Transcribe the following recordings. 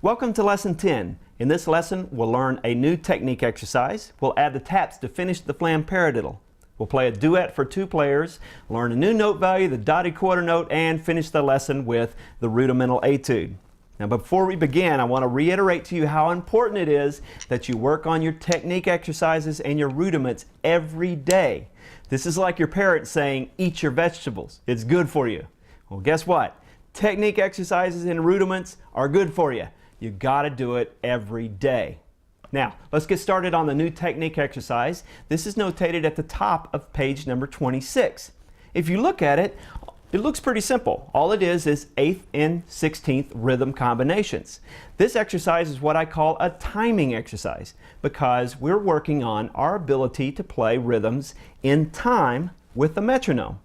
Welcome to Lesson 10. In this lesson, we'll learn a new technique exercise. We'll add the taps to finish the flam paradiddle. We'll play a duet for two players, learn a new note value, the dotted quarter note, and finish the lesson with the rudimental etude. Now, before we begin, I want to reiterate to you how important it is that you work on your technique exercises and your rudiments every day. This is like your parents saying, eat your vegetables. It's good for you. Well, guess what? Technique exercises and rudiments are good for you. You got to do it every day. Now, let's get started on the new technique exercise. This is notated at the top of page number 26. If you look at it, it looks pretty simple. All it is 8th and 16th rhythm combinations. This exercise is what I call a timing exercise because we're working on our ability to play rhythms in time with the metronome.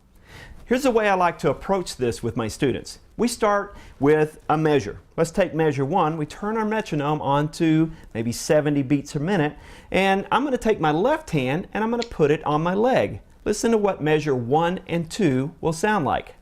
Here's the way I like to approach this with my students. We start with a measure. Let's take measure 1. We turn our metronome on to maybe 70 beats a minute, and I'm going to take my left hand and I'm going to put it on my leg. Listen to what measure 1 and 2 will sound like.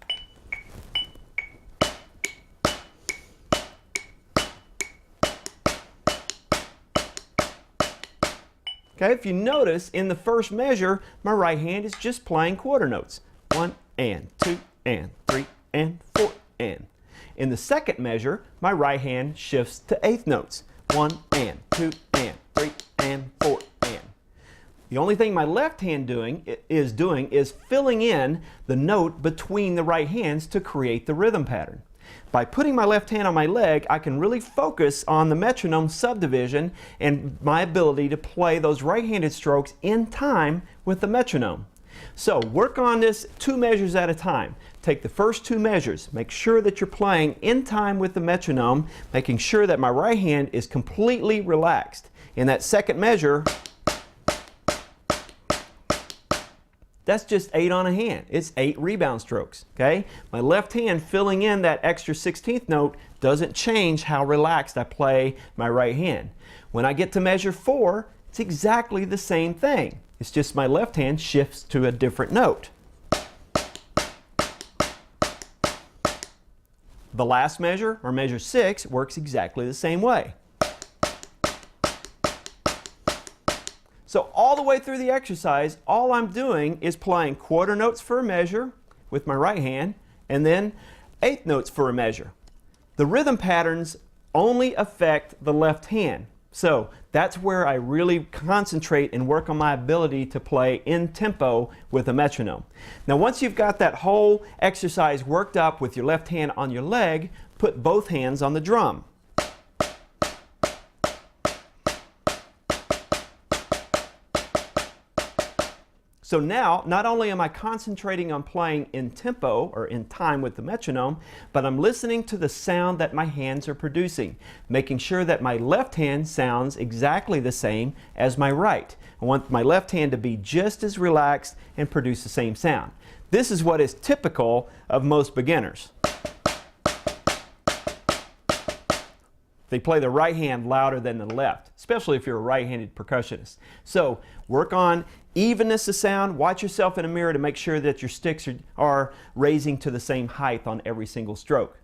Okay, if you notice, in the first measure, my right hand is just playing quarter notes. 1 and 2 and 3 and 4 and. In the second measure, my right hand shifts to 8th notes. 1 and 2 and 3 and 4 and. The only thing my left hand is filling in the note between the right hands to create the rhythm pattern. By putting my left hand on my leg, I can really focus on the metronome subdivision and my ability to play those right-handed strokes in time with the metronome. So work on this 2 measures at a time. Take the first 2 measures. Make sure that you're playing in time with the metronome, making sure that my right hand is completely relaxed. In that second measure, that's just 8 on a hand. It's 8 rebound strokes. Okay? My left hand filling in that extra 16th note doesn't change how relaxed I play my right hand. When I get to measure 4, it's exactly the same thing. It's just my left hand shifts to a different note. The last measure, or measure 6, works exactly the same way. So all the way through the exercise, all I'm doing is playing quarter notes for a measure with my right hand, and then 8th notes for a measure. The rhythm patterns only affect the left hand. So that's where I really concentrate and work on my ability to play in tempo with a metronome. Now once you've got that whole exercise worked up with your left hand on your leg, put both hands on the drum. So now, not only am I concentrating on playing in tempo or in time with the metronome, but I'm listening to the sound that my hands are producing, making sure that my left hand sounds exactly the same as my right. I want my left hand to be just as relaxed and produce the same sound. This is what is typical of most beginners. They play the right hand louder than the left, especially if you're a right-handed percussionist. So work on evenness of sound. Watch yourself in a mirror to make sure that your sticks are raising to the same height on every single stroke.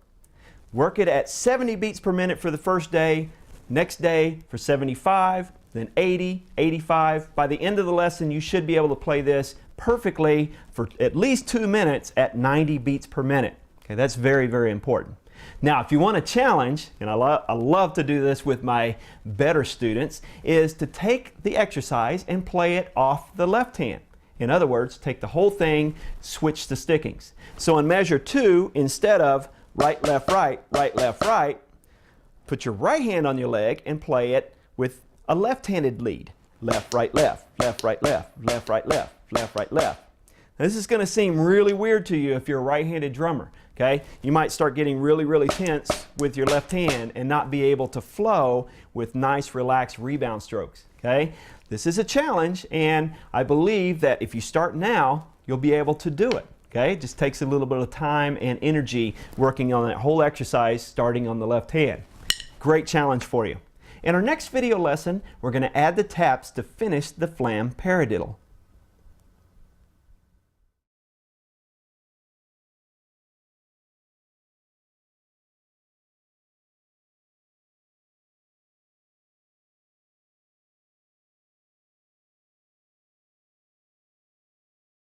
Work it at 70 beats per minute for the first day, next day for 75, then 80, 85. By the end of the lesson, you should be able to play this perfectly for at least 2 minutes at 90 beats per minute. Okay, that's very, very important. Now, if you want a challenge, and I love to do this with my better students, is to take the exercise and play it off the left hand. In other words, take the whole thing, switch the stickings. So in measure 2, instead of right, left, right, put your right hand on your leg and play it with a left-handed lead. Left, right, left, left, right, left, left, right, left, left, right, left. Now, this is going to seem really weird to you if you're a right-handed drummer. Okay? You might start getting really, really tense with your left hand and not be able to flow with nice, relaxed rebound strokes. Okay? This is a challenge, and I believe that if you start now, you'll be able to do it. Okay, it just takes a little bit of time and energy working on that whole exercise starting on the left hand. Great challenge for you. In our next video lesson, we're going to add the taps to finish the flam paradiddle.